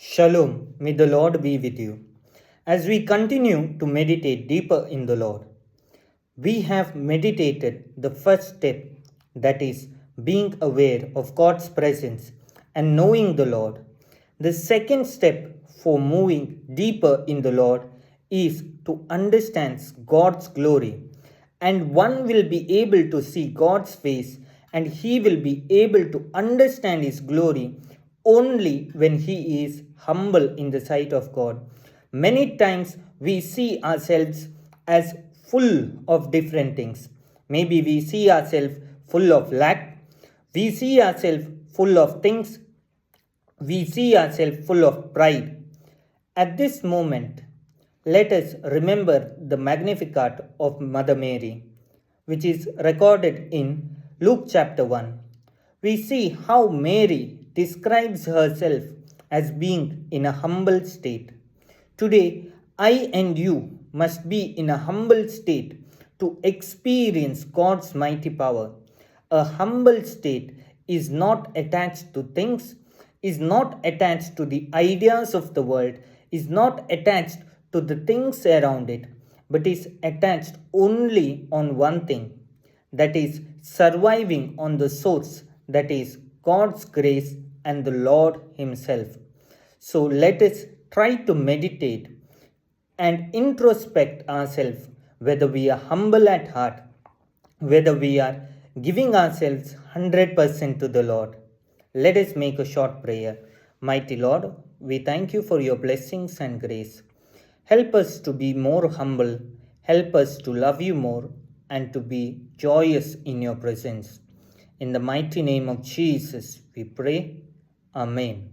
Shalom, may the Lord be with you. As we continue to meditate deeper in the Lord, we have meditated the first step, that is, being aware of God's presence and knowing the Lord. The second step for moving deeper in the Lord is to understand God's glory. And one will be able to see God's face and he will be able to understand his glory only when he is humble in the sight of God. Many times we see ourselves as full of different things. Maybe we see ourselves full of lack, we see ourselves full of things, we see ourselves full of pride. At this moment, let us remember the Magnificat of Mother Mary, which is recorded in Luke chapter 1. We see how Mary describes herself as being in a humble state. Today, I and you must be in a humble state to experience God's mighty power. A humble state is not attached to things, is not attached to the ideas of the world, is not attached to the things around it, but is attached only on one thing, that is, surviving on the source, that is, God's grace and the Lord Himself. So let us try to meditate and introspect ourselves whether we are humble at heart, whether we are giving ourselves 100% to the Lord. Let us make a short prayer. Mighty Lord, we thank you for your blessings and grace. Help us to be more humble, help us to love you more, and to be joyous in your presence. In the mighty name of Jesus, we pray. Amen.